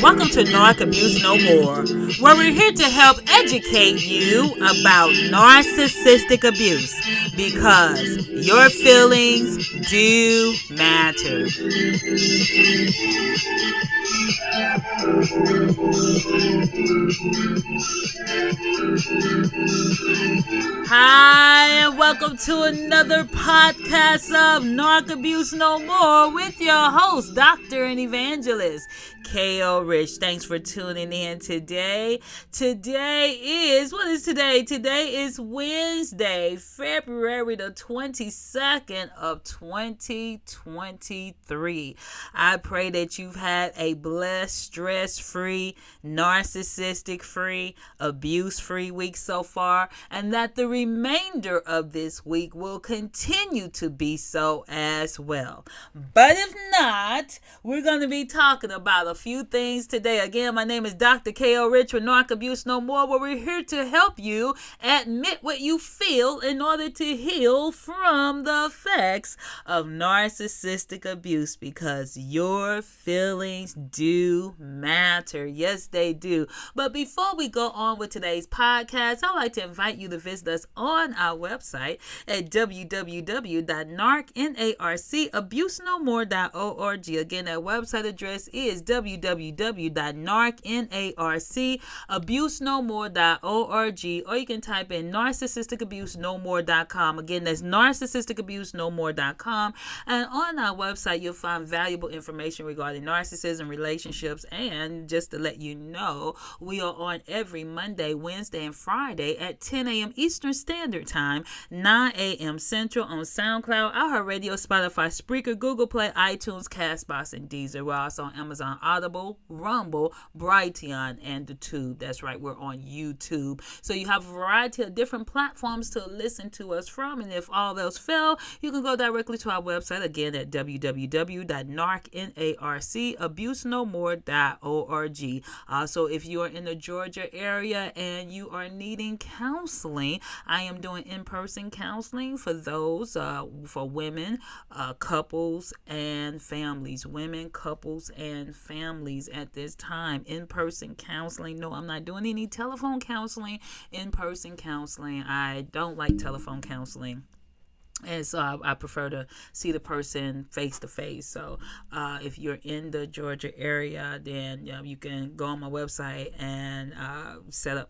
Welcome to Narc Abuse No More, where we're here to help educate you about narcissistic abuse because your feelings do matter. Hi, and welcome to another podcast of Narc Abuse No More with your host, Doctor and Evangelist, K.O. Rich. Thanks for tuning in today. What is today? Today is Wednesday, February the 22nd of 2023. I pray that you've had a blessed, stress-free, narcissistic-free, abuse-free week so far, and that the remainder of this week will continue to be so as well. But if not, we're going to be talking about a few things today. Again, my name is Dr. K.O. Rich with Narc Abuse No More, where we're here to help you admit what you feel in order to heal from the effects of narcissistic abuse, because your feelings do matter. Yes, they do. But before we go on with today's podcast, I'd like to invite you to visit us on our website at www.narcabusenomore.org. Again, that website address is www.narcabusenomore.org, or you can type in narcissisticabusenomore.com. Again, that's narcissisticabusenomore.com. And on our website, you'll find valuable information regarding narcissism, relationships, and just to let you know, we are on every Monday, Wednesday, and Friday at 10 a.m. Eastern Standard Time, 9 a.m. Central on SoundCloud, iHeartRadio, Spotify, Spreaker, Google Play, iTunes, Castbox, and Deezer. We're also on Amazon Audible, Rumble, Brighteon, and the Tube. That's right, we're on YouTube. So you have a variety of different platforms to listen to us from, and if all else fail, you can go directly to our website again at www.narcabusenomore.org. Also, if you are in the Georgia area and you are needing counseling, I am doing in-person counseling for those, for women, couples, and families. Women, couples, and families at this time. In-person counseling. No, I'm not doing any telephone counseling. In-person counseling. I don't like telephone counseling. And so I prefer to see the person face to face. So if you're in the Georgia area, then you can go on my website and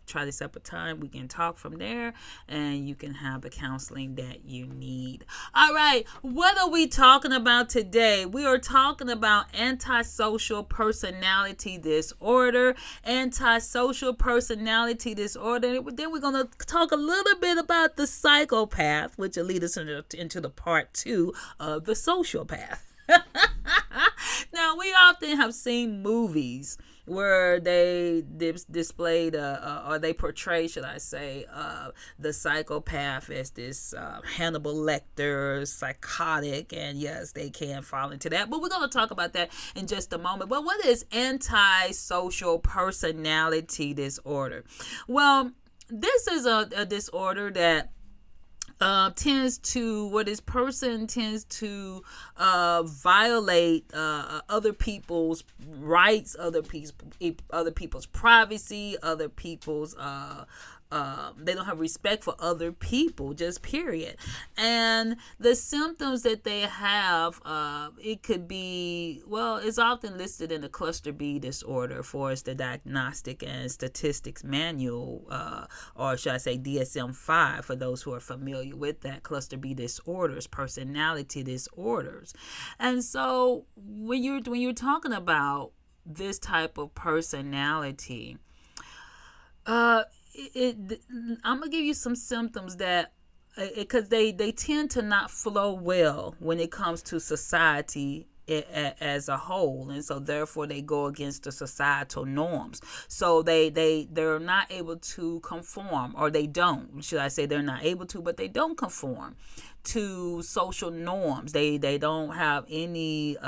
try to set up a time. We can talk from there, and you can have the counseling that you need. All right, what are we talking about today? We are talking about antisocial personality disorder. Antisocial personality disorder. Then we're going to talk a little bit about the psychopath, which will lead us into the part 2 of the sociopath. Now, we often have seen movies where they displayed or they portray, should I say, the psychopath as this Hannibal Lecter, psychotic, and yes, they can fall into that. But we're going to talk about that in just a moment. But what is antisocial personality disorder? Well, this is a disorder that tends to violate other people's rights, other people's privacy, other people's they don't have respect for other people, just period. And the symptoms that they have, it could be, well, it's often listed in the cluster B disorder for the Diagnostic and Statistics Manual, or should I say DSM-5, for those who are familiar with that, cluster B disorders, personality disorders. And so when you're talking about this type of personality, I'm gonna give you some symptoms that, because they tend to not flow well when it comes to society as a whole, and so therefore they go against the societal norms. So they're not able to conform, or they don't, should I say, they're not able to, but they don't conform to social norms. They don't have any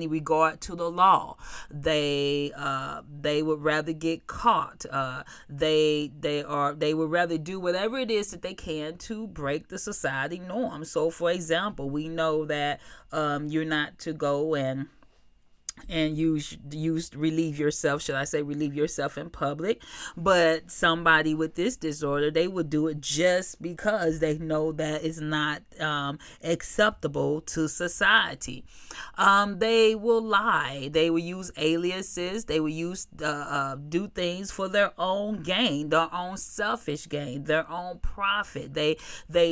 regard to the law. They would rather get caught. They would rather do whatever it is that they can to break the society norm. So, for example, we know that you're not to go and and you relieve yourself, should I say relieve yourself in public. But somebody with this disorder, they would do it just because they know that it's not acceptable to society. They will lie, they will use aliases, they will use do things for their own gain, their own selfish gain, their own profit. They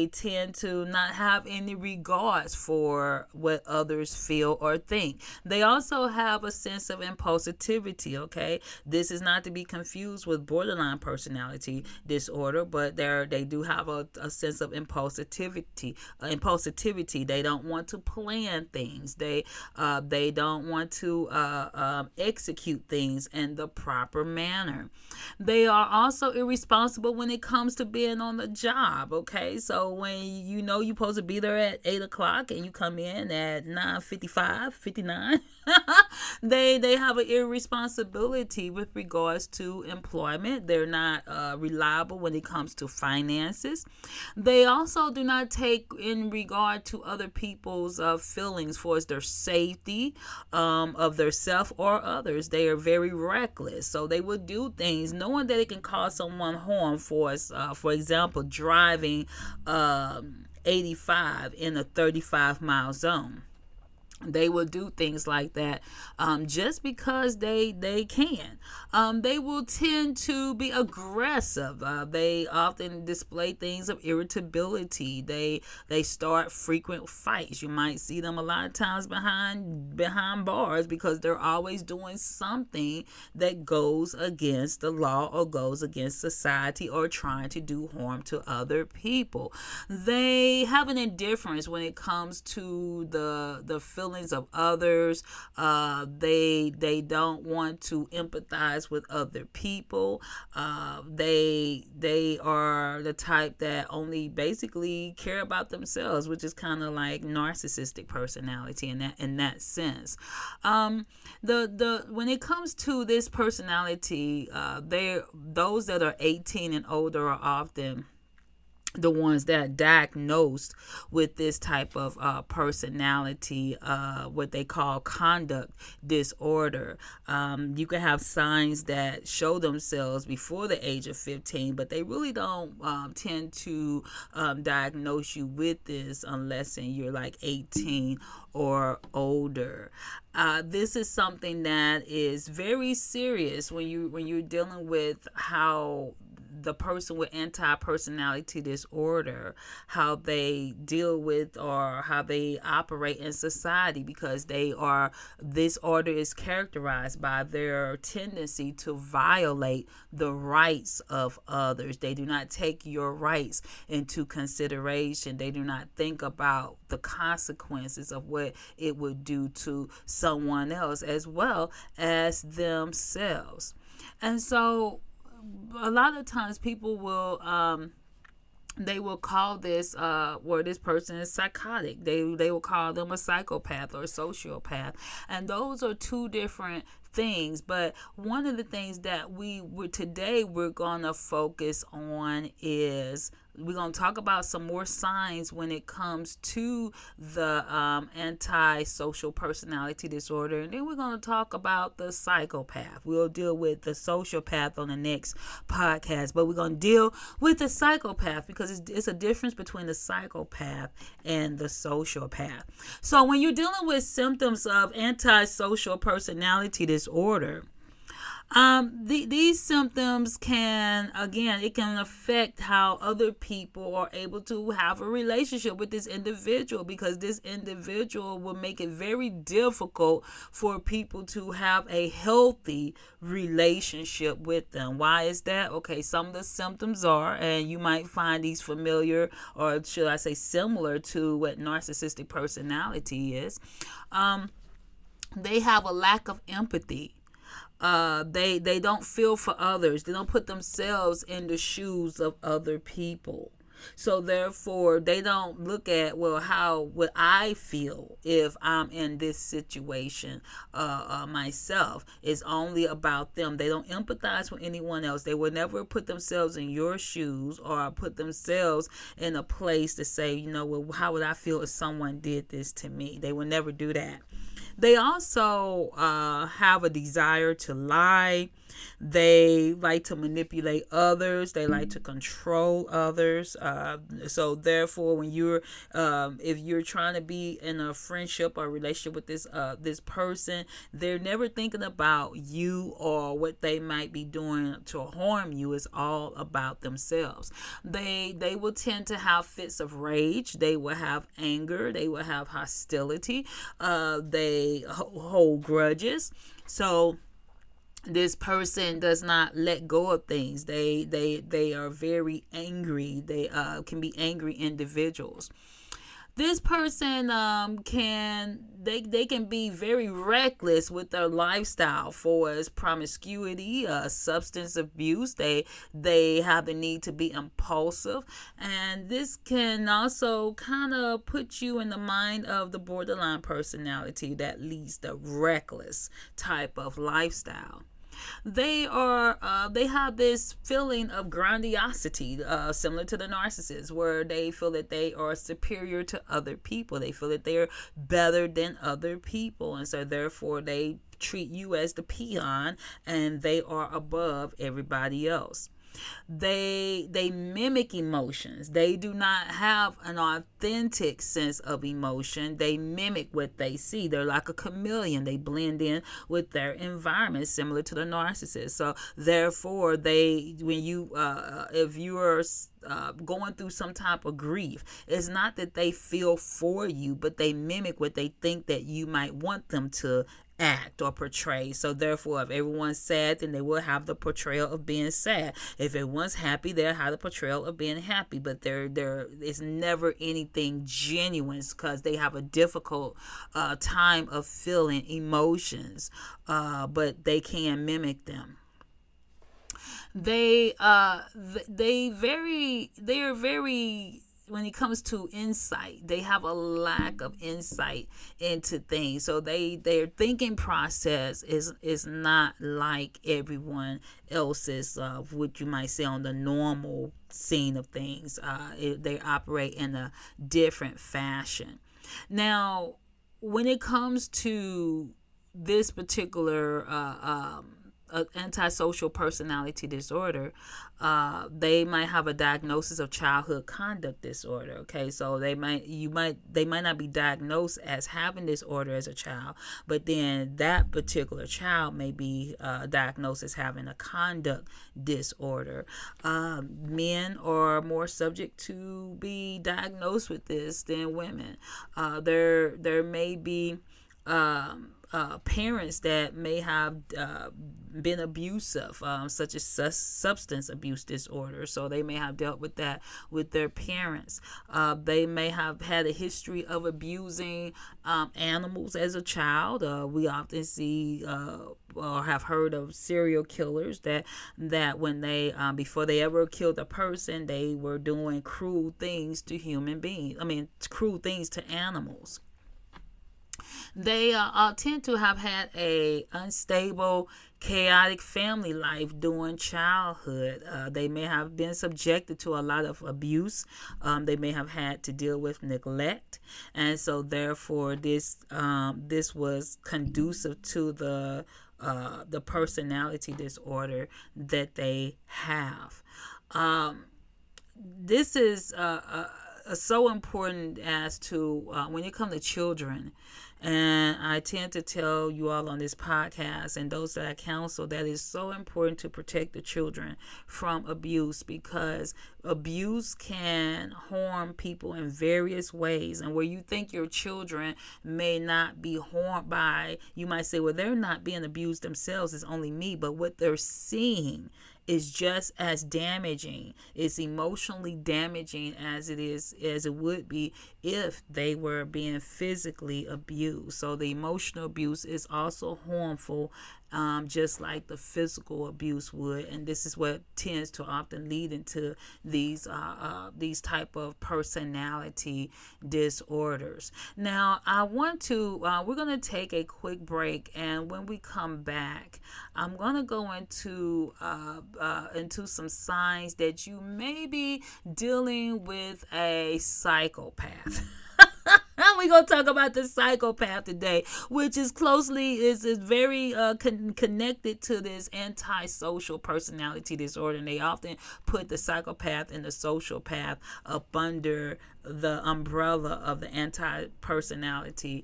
tend to not have any regards for what others feel or think. They also have a sense of impulsivity, okay? This is not to be confused with borderline personality disorder, but they do have a sense of impulsivity. They don't want to plan things. They don't want to execute things in the proper manner. They are also irresponsible when it comes to being on the job, okay? So when you know you're supposed to be there at 8 o'clock and you come in at 9:55, 59, they have an irresponsibility with regards to employment. They're not reliable when it comes to finances. They also do not take in regard to other people's feelings for their safety of their self or others. They are very reckless, so they will do things knowing that it can cause someone harm. For example, driving 85 in a 35-mile zone. They will do things like that just because they can. They will tend to be aggressive. They often display things of irritability. They start frequent fights. You might see them a lot of times behind bars because they're always doing something that goes against the law or goes against society or trying to do harm to other people. They have an indifference when it comes to the feelings of others. They don't want to empathize with other people. They are the type that only basically care about themselves, which is kind of like narcissistic personality in that sense. The when it comes to this personality, those that are 18 and older are often the ones that are diagnosed with this type of personality, what they call conduct disorder. You can have signs that show themselves before the age of 15, but they really don't tend to diagnose you with this unless you're like 18 or older. This is something that is very serious when you're dealing with how the person with anti-personality disorder, how they deal with or how they operate in society, because this order is characterized by their tendency to violate the rights of others. They do not take your rights into consideration. They do not think about the consequences of what it would do to someone else as well as themselves. And so a lot of times people will they will call this where this person is psychotic. They will call them a psychopath or a sociopath, and those are two different things. But one of the things that today we're gonna focus on is we're going to talk about some more signs when it comes to the antisocial personality disorder. And then we're going to talk about the psychopath. We'll deal with the sociopath on the next podcast. But we're going to deal with the psychopath because it's a difference between the psychopath and the sociopath. So when you're dealing with symptoms of antisocial personality disorder, these symptoms can affect how other people are able to have a relationship with this individual, because this individual will make it very difficult for people to have a healthy relationship with them. Why is that? Okay, some of the symptoms are, and you might find these familiar, or should I say similar to what narcissistic personality is. They have a lack of empathy. They don't feel for others. They don't put themselves in the shoes of other people. So therefore, they don't look at, well, how would I feel if I'm in this situation myself? It's only about them. They don't empathize with anyone else. They will never put themselves in your shoes or put themselves in a place to say, well, how would I feel if someone did this to me? They will never do that. They also have a desire to lie. They like to manipulate others. They like to control others. So therefore, when you're, if you're trying to be in a friendship or relationship with this person, they're never thinking about you or what they might be doing to harm you. It's all about themselves. They will tend to have fits of rage. They will have anger. They will have hostility. They hold grudges. So this person does not let go of things. They are very angry. They can be angry individuals. This person they can be very reckless with their lifestyle for as promiscuity, substance abuse. They have the need to be impulsive, and this can also kind of put you in the mind of the borderline personality that leads the reckless type of lifestyle. They have this feeling of grandiosity, similar to the narcissist, where they feel that they are superior to other people. They feel that they're better than other people, and so therefore they treat you as the peon, and they are above everybody else. They mimic emotions. They do not have an authentic sense of emotion. They mimic what they see. They're like a chameleon. They blend in with their environment, similar to the narcissist. So therefore, when you if you are going through some type of grief, it's not that they feel for you, but they mimic what they think that you might want them to act or portray. So therefore, if everyone's sad, then they will have the portrayal of being sad. If everyone's happy, they'll have the portrayal of being happy. But there is never anything genuine, because they have a difficult time of feeling emotions, but they can mimic them. They are very, when it comes to insight, they have a lack of insight into things. So their thinking process is not like everyone else's, what you might say on the normal scene of things. They operate in a different fashion. Now, when it comes to this particular antisocial personality disorder, they might have a diagnosis of childhood conduct disorder. Okay, so they might not be diagnosed as having this disorder as a child, but then that particular child may be diagnosed as having a conduct disorder. Men are more subject to be diagnosed with this than women. There may be parents that may have been abusive, such as substance abuse disorder. So they may have dealt with that with their parents. They may have had a history of abusing animals as a child. We often see or have heard of serial killers that when they before they ever killed a person, they were doing cruel things to human beings. Cruel things to animals. They tend to have had a unstable, chaotic family life during childhood. They may have been subjected to a lot of abuse. They may have had to deal with neglect, and so therefore this was conducive to the personality disorder that they have. This is so important as to when it comes to children. And I tend to tell you all on this podcast and those that I counsel that it's so important to protect the children from abuse, because abuse can harm people in various ways. And where you think your children may not be harmed by, you might say, well, they're not being abused themselves, it's only me. But what they're seeing is just as damaging. It's emotionally damaging as it would be if they were being physically abused. So the emotional abuse is also harmful, just like the physical abuse would. And this is what tends to often lead into these type of personality disorders. Now, we're going to take a quick break, and when we come back, I'm going to go into some signs that you may be dealing with a psychopath. We're gonna talk about the psychopath today, which is very connected to this antisocial personality disorder. And they often put the psychopath and the sociopath up under the umbrella of the antisocial personality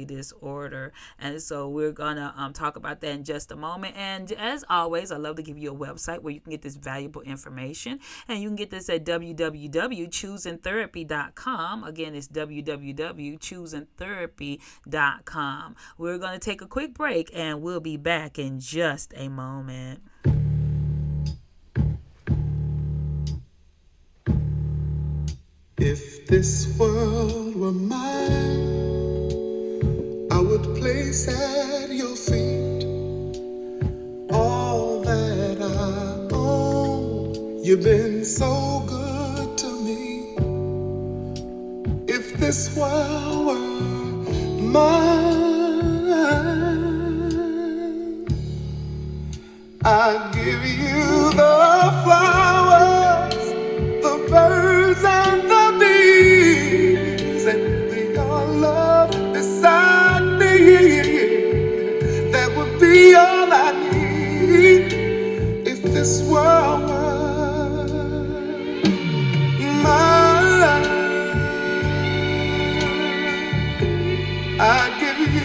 disorder. And so we're gonna talk about that in just a moment. And as always, I love to give you a website where you can get this valuable information, and you can get this at www.choosingtherapy.com. Again, it's www.choosingtherapy.com. We're gonna take a quick break, and we'll be back in just a moment. If this world were mine, I would place at your feet all that I own. You've been so good to me. If this world were mine, I'd give you the flowers, the birds and the bees, and your love beside me. That would be all I need. If this world were mine, I'd give you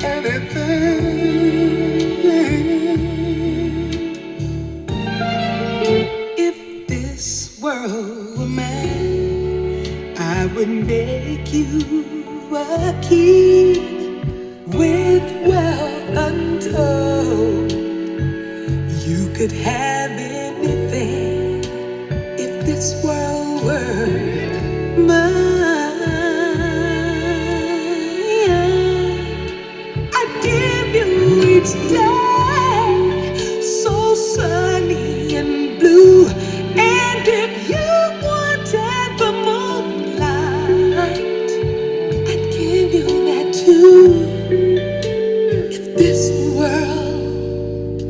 anything. If this world were mine, I would make you a king with wealth untold. You could have anything if this world were mine. I'd give you each day so sunny and blue. And if you wanted the moonlight, I'd give you that too. If this world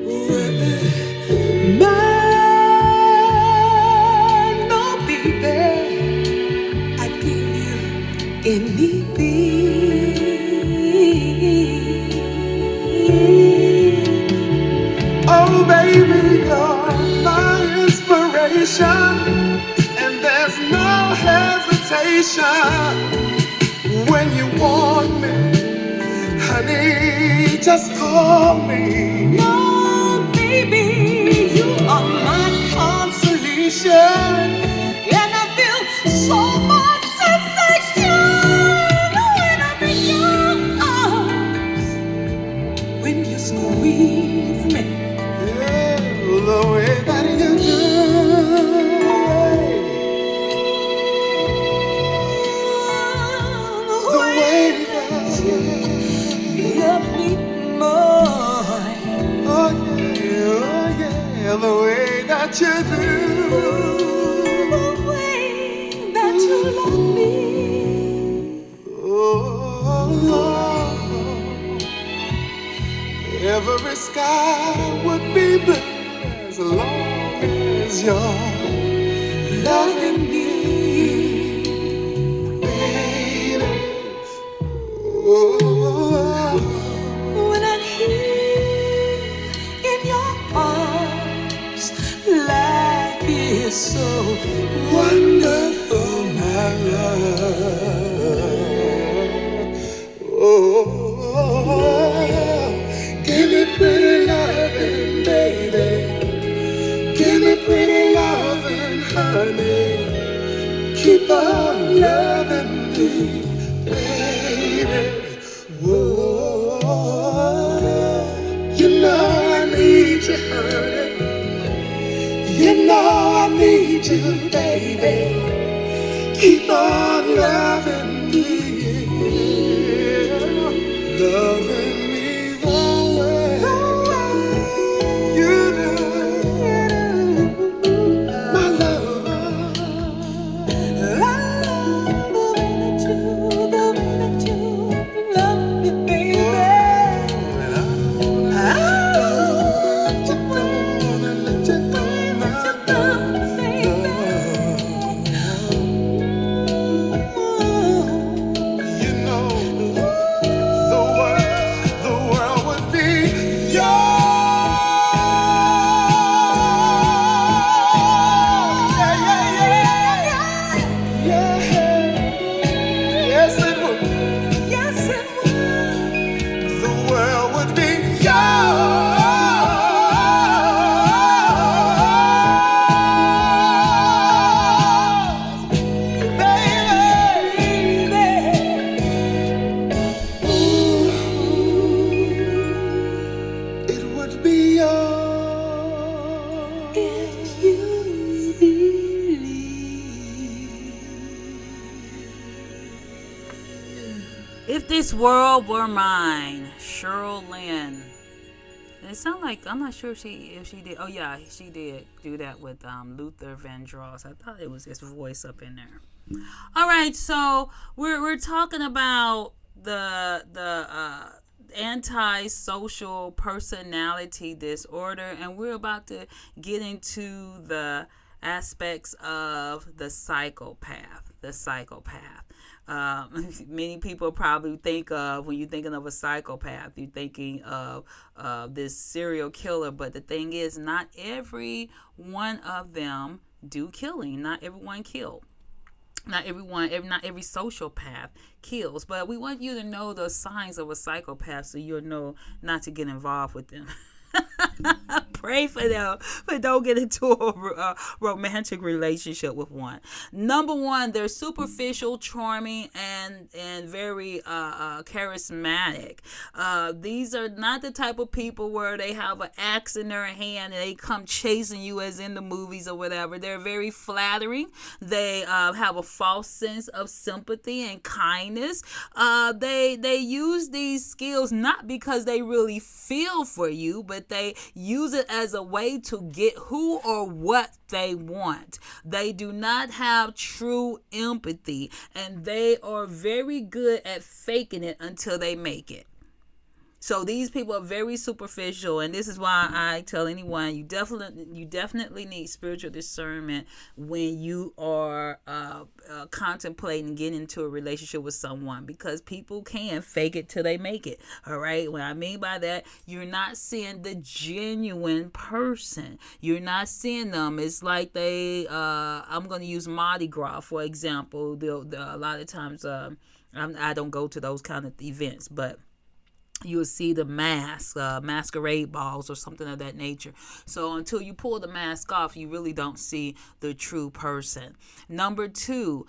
were mine, no baby, I'd give you anything. Oh baby, you're my inspiration, and there's no hesitation. When you want me, honey, just call me. No, baby, you are my consolation, and I feel so much sensation when I'm in your arms. When you squeeze me, yeah, the way that you do. The way that you love me more. Oh yeah, the way that you do. The way that you love me. Oh, every sky would be blue as long as you're loving me. When I'm here in your arms, life is so wonderful, my love. Oh, give me pretty loving, baby. Give me pretty loving, honey. Keep on loving me, baby. Whoa, you know I need you, honey. You know I need you, baby. Keep on loving me, loving me the way you do, my love. I love the way that you love me, baby. I let you go, let you go, baby. If This World Were Mine, Cheryl Lynn. And it sounded like, I'm not sure if she did. Oh yeah, she did do that with Luther Vandross. I thought it was his voice up in there. All right, so we're talking about the antisocial personality disorder, and we're about to get into the aspects of the psychopath. The psychopath. Many people probably think of, when you're thinking of a psychopath, you're thinking of this serial killer. But the thing is, not every one of them do killing. Not everyone killed. Not every sociopath kills. But we want you to know the signs of a psychopath so you'll know not to get involved with them. Pray for them, but don't get into a romantic relationship with one. Number one, they're superficial, charming, and very charismatic. These are not the type of people where they have an axe in their hand and they come chasing you as in the movies or whatever. They're very flattering. They have a false sense of sympathy and kindness. They use these skills not because they really feel for you, but they use it as a way to get who or what they want. They do not have true empathy, and they are very good at faking it until they make it. So these people are very superficial, and this is why I tell anyone you definitely need spiritual discernment when you are contemplating getting into a relationship with someone, because people can fake it till they make it. All right, what I mean by that, you're not seeing the genuine person. You're not seeing them. It's like I'm going to use Mardi Gras for example. A lot of times I don't go to those kind of events, but you'll see the masquerade balls or something of that nature. So until you pull the mask off, you really don't see the true person. Number two,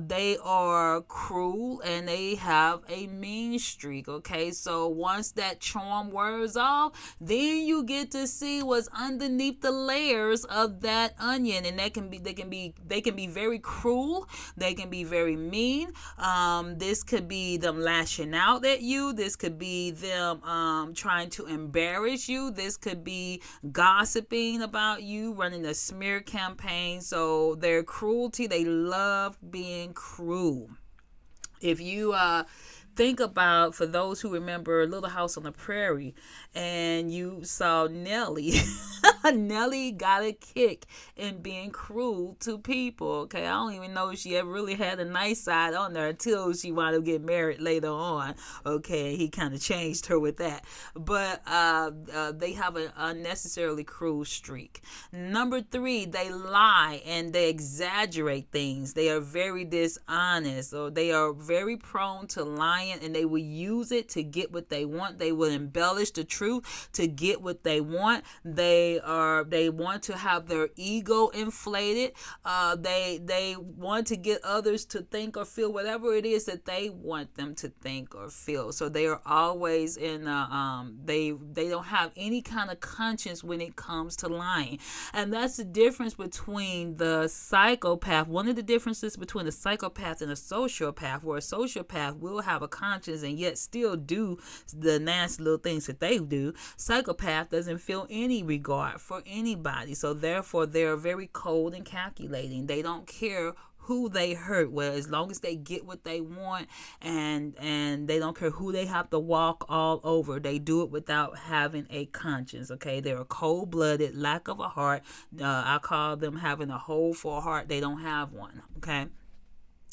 they are cruel and they have a mean streak. Okay, so once that charm wears off, then you get to see what's underneath the layers of that onion, and they can be very cruel. They can be very mean. This could be them lashing out at you. This could be them trying to embarrass you. This could be gossiping about you, running a smear campaign. So their cruelty, they love being cruel. If you think about, for those who remember Little House on the Prairie, and you saw Nellie, Nellie got a kick in being cruel to people. Okay, I don't even know if she ever really had a nice side on there until she wound up getting married later on. Okay, he kind of changed her with that. But they have an unnecessarily cruel streak. Number three, they lie and they exaggerate things. They are very dishonest, or they are very prone to lying, and they will use it to get what they want. They will embellish the truth to get what they want. They want to have their ego inflated. They want to get others to think or feel whatever it is that they want them to think or feel. So they are always in they don't have any kind of conscience when it comes to lying. And that's the difference between the psychopath. One of the differences between a psychopath and a sociopath, where a sociopath will have a conscience and yet still do the nasty little things that they do. Psychopath doesn't feel any regard for anybody. So therefore they're very cold and calculating. They don't care who they hurt. Well, as long as they get what they want, and they don't care who they have to walk all over, they do it without having a conscience. Okay, they're cold-blooded, lack of a heart. I call them having a hole for a heart. They don't have one. Okay.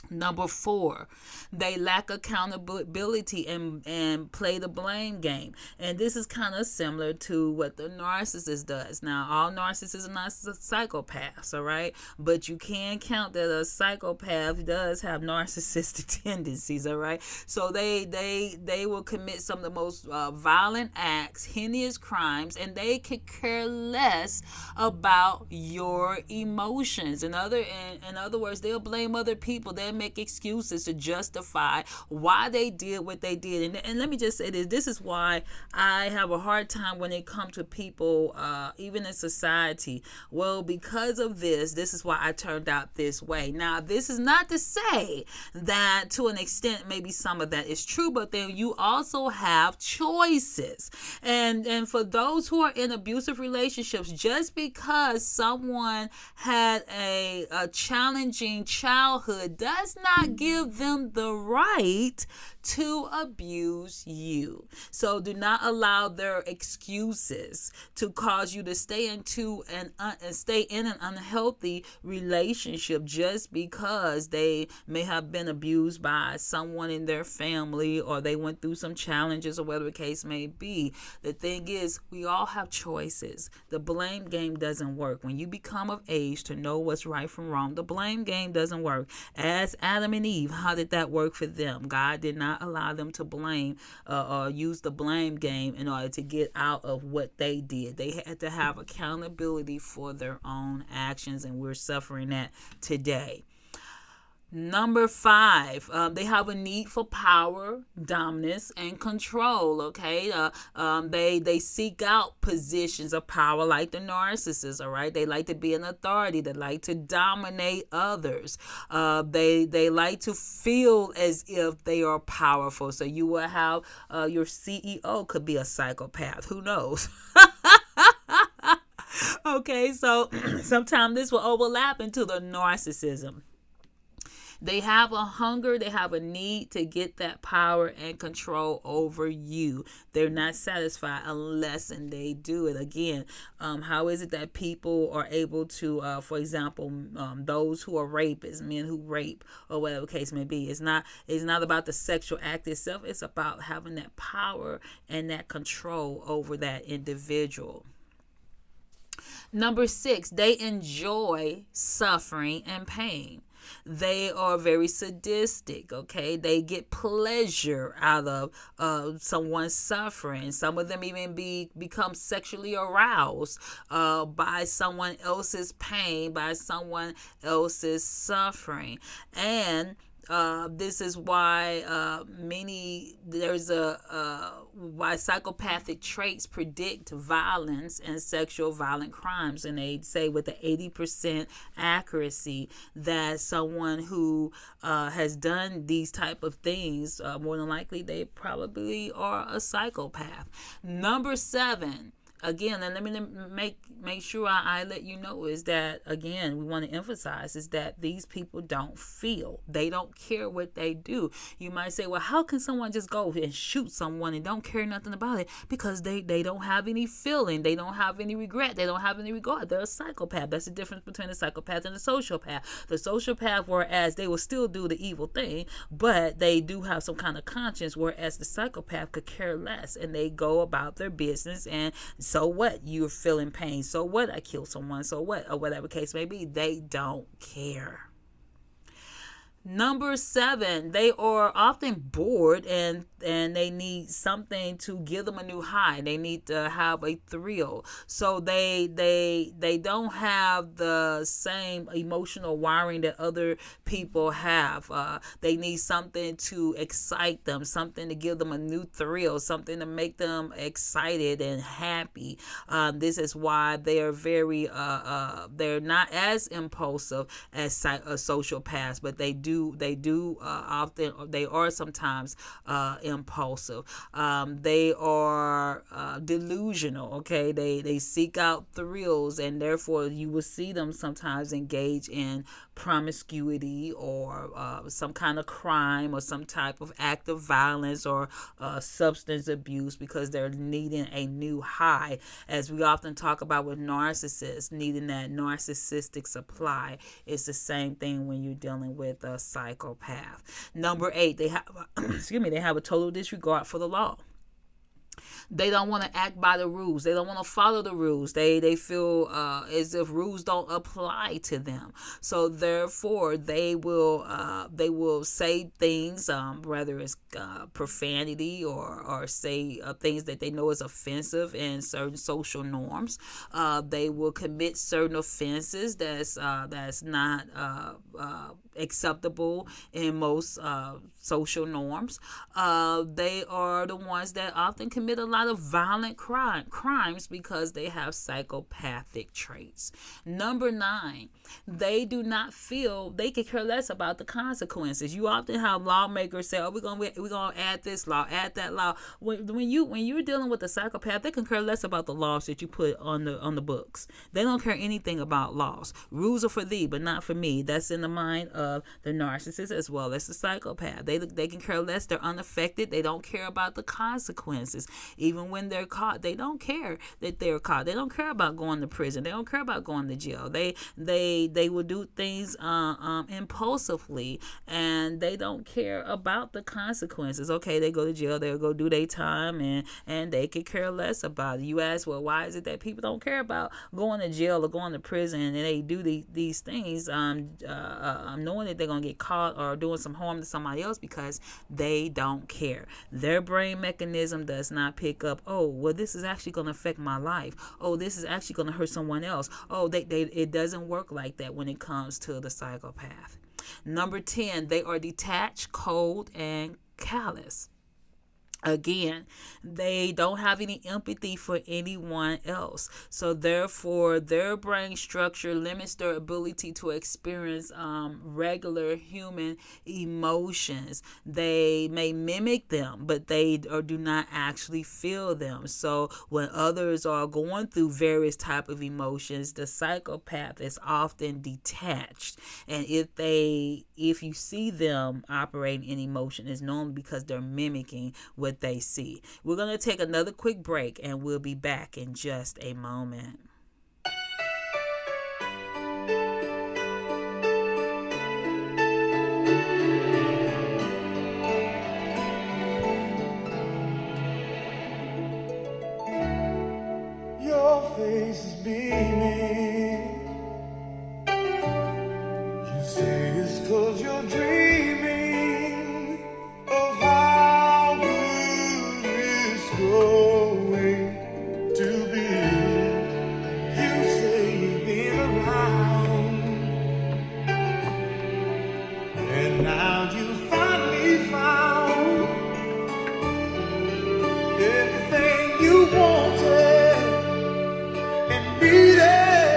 Number four, they lack accountability and play the blame game. And this is kind of similar to what the narcissist does. Now, all narcissists are not psychopaths, all right? But you can count that a psychopath does have narcissistic tendencies, all right? So they will commit some of the most violent acts, heinous crimes, and they could care less about your emotions. In other words, they'll blame other people. They'll and make excuses to justify why they did what they did. And let me just say this is why I have a hard time when it comes to people, even in society. Well, because of this is why I turned out this way. Now, this is not to say that to an extent maybe some of that is true, but then you also have choices. And for those who are in abusive relationships, just because someone had a challenging childhood does not give them the right to abuse you. So do not allow their excuses to cause you to stay in an unhealthy relationship just because they may have been abused by someone in their family, or they went through some challenges, or whatever the case may be. The thing is, we all have choices. The blame game doesn't work. When you become of age to know what's right from wrong, the blame game doesn't work. Ask Adam and Eve, how did that work for them? God did not allow them to blame or use the blame game in order to get out of what they did. They had to have accountability for their own actions, and we're suffering that today. Number 5, they have a need for power, dominance, and control. Okay, they seek out positions of power, like the narcissist. All right, they like to be an authority. They like to dominate others. They like to feel as if they are powerful. So you will have your CEO could be a psychopath. Who knows? Okay, so sometimes this will overlap into the narcissism. They have a hunger, they have a need to get that power and control over you. They're not satisfied unless they do it. Again, how is it that people are able to, for example, those who are rapists, men who rape, or whatever the case may be, it's not about the sexual act itself. It's about having that power and that control over that individual. Number 6, they enjoy suffering and pain. They are very sadistic, okay? They get pleasure out of someone's suffering. Some of them even become sexually aroused by someone else's pain, by someone else's suffering. And this is why why psychopathic traits predict violence and sexual violent crimes. And they say with the 80% accuracy that someone who has done these type of things, more than likely they probably are a psychopath. Number 7. Again, and let me make sure I let you know, is that, again, we want to emphasize is that these people don't feel. They don't care what they do. You might say, well, how can someone just go and shoot someone and don't care nothing about it? Because they don't have any feeling. They don't have any regret. They don't have any regard. They're a psychopath. That's the difference between a psychopath and a sociopath. The sociopath, whereas they will still do the evil thing, but they do have some kind of conscience, whereas the psychopath could care less, and they go about their business. And so what? You're feeling pain. So what? I killed someone. So what? Or whatever case may be. They don't care. Number 7, they are often bored and they need something to give them a new high. They need to have a thrill. So they don't have the same emotional wiring that other people have. They need something to excite them, something to give them a new thrill, something to make them excited and happy. This is why they are very they're not as impulsive as sociopaths, but they are sometimes impulsive. They are delusional. Okay, they seek out thrills, and therefore you will see them sometimes engage in promiscuity or some kind of crime or some type of act of violence or substance abuse, because they're needing a new high. As we often talk about with narcissists, needing that narcissistic supply. It's the same thing when you're dealing with a psychopath. Number 8, they have they have a total disregard for the law. They don't want to act by the rules. They don't want to follow the rules. They feel as if rules don't apply to them. So therefore, they will say things, whether it's profanity or say things that they know is offensive in certain social norms. They will commit certain offenses that's not acceptable in most social norms. They are the ones that often commit a lot of violent crimes because they have psychopathic traits. Number 9, they do not feel they could care less about the consequences. You often have lawmakers say, "Oh, we're gonna add this law, add that law." When you're dealing with a psychopath, they can care less about the laws that you put on the books. They don't care anything about laws. Rules are for thee, but not for me. That's in the mind of the narcissist as well as the psychopath. They can care less. They're unaffected. They don't care about the consequences. Even when they're caught, they don't care that they're caught. They don't care about going to prison. They don't care about going to jail. They will do things impulsively, and they don't care about the consequences. Okay, they go to jail. They'll go do their time, and they could care less about it. You ask, well, why is it that people don't care about going to jail or going to prison, and they do these things knowing that they're going to get caught or doing some harm to somebody else? Because they don't care. Their brain mechanism does not pick up, oh, well, this is actually going to affect my life. Oh, this is actually going to hurt someone else. Oh, it doesn't work like that when it comes to the psychopath. Number 10, they are detached, cold, and callous. Again, they don't have any empathy for anyone else. So therefore, their brain structure limits their ability to experience regular human emotions. They may mimic them, but they do not actually feel them. So when others are going through various type of emotions, the psychopath is often detached. And if you see them operating in emotion, it's normally because they're mimicking what they see. We're going to take another quick break, and we'll be back in just a moment. Your face is beaming. You say it's 'cause you're dreaming of how good it's going to be. You say you've been around, and now you finally found everything you wanted and needed.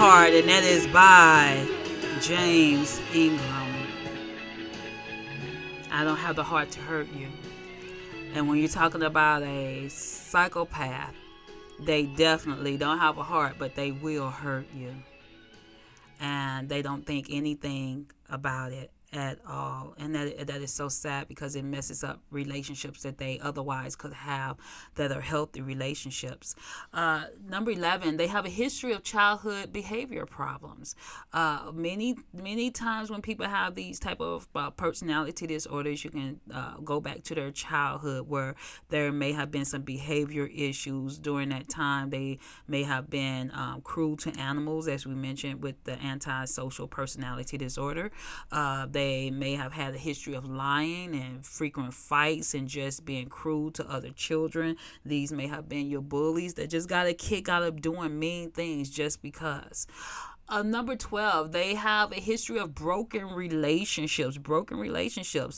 Heart, and that is by James Ingram. I don't have the heart to hurt you. And when you're talking about a psychopath, they definitely don't have a heart, but they will hurt you. And they don't think anything about it at all. And that is so sad, because it messes up relationships that they otherwise could have that are healthy relationships. Number 11, they have a history of childhood behavior problems. Many times when people have these type of personality disorders, you can go back to their childhood where there may have been some behavior issues during that time. They may have been cruel to animals, as we mentioned with the antisocial personality disorder. They may have had a history of lying and frequent fights and just being cruel to other children. These may have been your bullies that just got a kick out of doing mean things just because. Number 12, they have a history of broken relationships.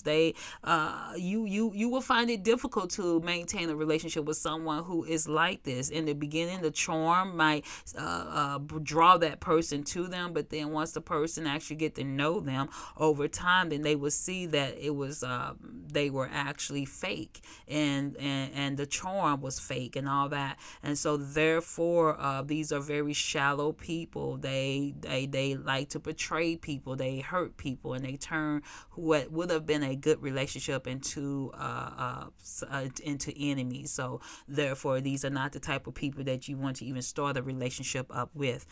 They, you will find it difficult to maintain a relationship with someone who is like this. In the beginning, the charm might draw that person to them, but then once the person actually get to know them over time, then they will see that it was they were actually fake, and the charm was fake and all that. And so therefore, these are very shallow people. They like to betray people. They hurt people, and they turn what would have been a good relationship into enemies. So therefore, these are not the type of people that you want to even start a relationship up with.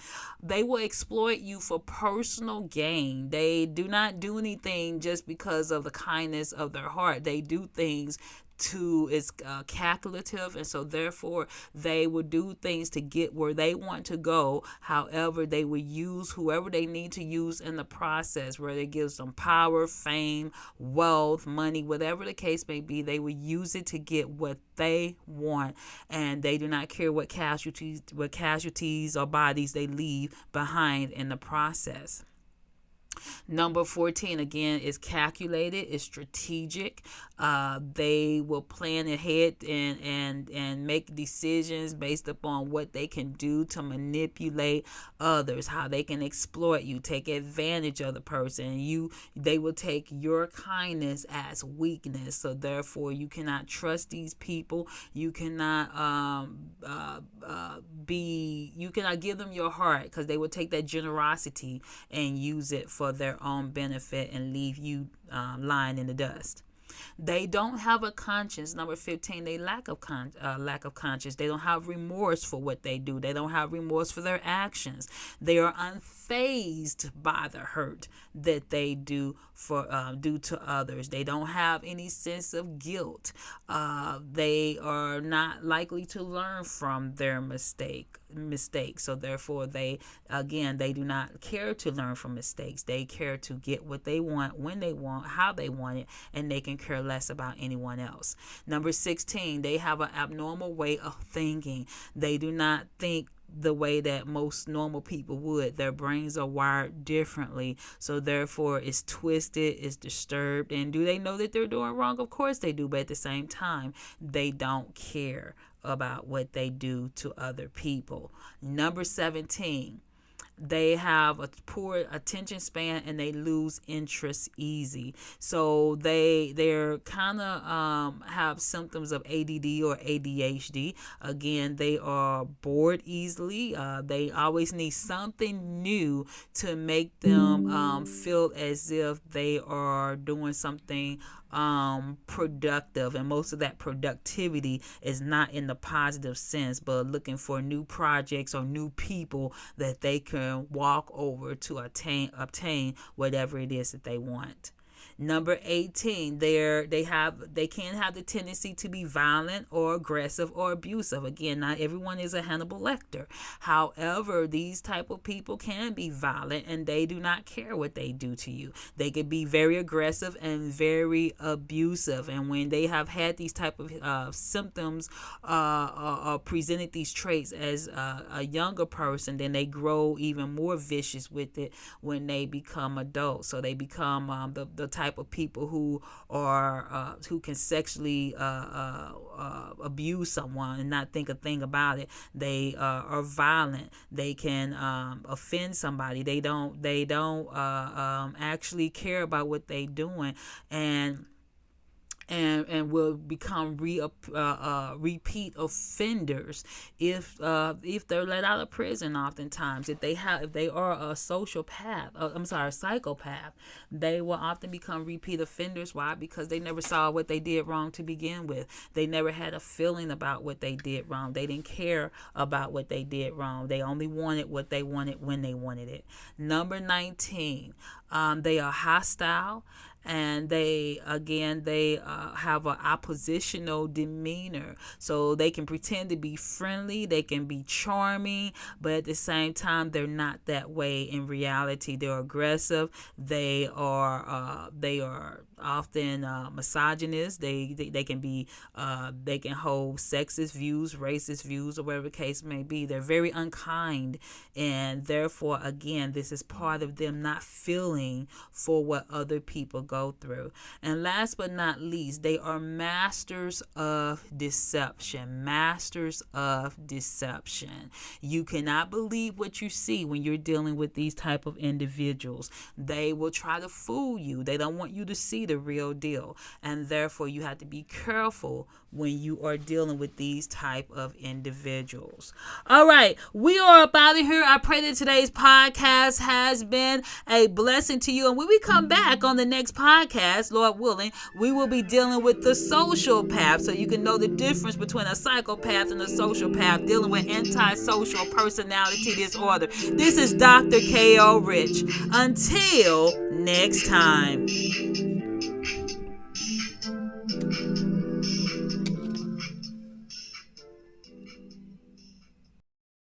They will exploit you for personal gain. They do not do anything just because of the kindness of their heart. They do things is calculative, and so therefore they will do things to get where they want to go. However, they will use whoever they need to use in the process, where it gives them power, fame, wealth, money, whatever the case may be. They will use it to get what they want, and they do not care what casualties or bodies they leave behind in the process. Number 14, again, is calculated, is strategic. They will plan ahead and make decisions based upon what they can do to manipulate others, how they can exploit you, take advantage of the person. They will take your kindness as weakness. So therefore, you cannot trust these people. You cannot you cannot give them your heart, because they will take that generosity and use it for their own benefit and leave you lying in the dust. They don't have a conscience. Number 15, they lack of conscience. They don't have remorse for what they do. They don't have remorse for their actions. They are unfazed by the hurt that they do to others. They don't have any sense of guilt. They are not likely to learn from their mistakes. So therefore, they do not care to learn from mistakes. They care to get what they want, when they want, how they want it, and they can care less about anyone else. Number 16, they have an abnormal way of thinking. They do not think the way that most normal people would. Their brains are wired differently, so therefore it's twisted, it's disturbed. And do they know that they're doing wrong? Of course they do, but at the same time, they don't care about what they do to other people. Number 17, they have a poor attention span, and they lose interest easy. So they're kind of have symptoms of ADD or ADHD. Again, they are bored easily. They always need something new to make them feel as if they are doing something productive, and most of that productivity is not in the positive sense, but looking for new projects or new people that they can walk over to obtain whatever it is that they want. Number 18, they can have the tendency to be violent or aggressive or abusive. Again, not everyone is a Hannibal Lecter. However, these type of people can be violent, and they do not care what they do to you. They could be very aggressive and very abusive. And when they have had these type of symptoms or presented these traits as a younger person, then they grow even more vicious with it when they become adults. So they become the the type of people who are who can sexually abuse someone and not think a thing about it. They are violent. They can offend somebody. They don't actually care about what they're doing, and will become repeat offenders if they're let out of prison. Oftentimes, if they are a psychopath, they will often become repeat offenders. Why? Because they never saw what they did wrong to begin with. They never had a feeling about what they did wrong. They didn't care about what they did wrong. They only wanted what they wanted when they wanted it. Number 19, they are hostile, and they have an oppositional demeanor. So they can pretend to be friendly, they can be charming, but at the same time they're not that way in reality. They're aggressive. They are often misogynist. They can be they can hold sexist views, racist views, or whatever the case may be. They're very unkind, and therefore, again, this is part of them not feeling for what other people go through. And last but not least, they are masters of deception. Masters of deception. You cannot believe what you see when you're dealing with these type of individuals. They will try to fool you. They don't want you to see the real deal, and therefore you have to be careful when you are dealing with these type of individuals. All right, we are up out of here. I pray that today's podcast has been a blessing to you, and when we come back on the next podcast, Lord willing, we will be dealing with the social path, so you can know the difference between a psychopath and a social path, dealing with antisocial personality disorder. This is Dr. K.O. Rich. Until next time.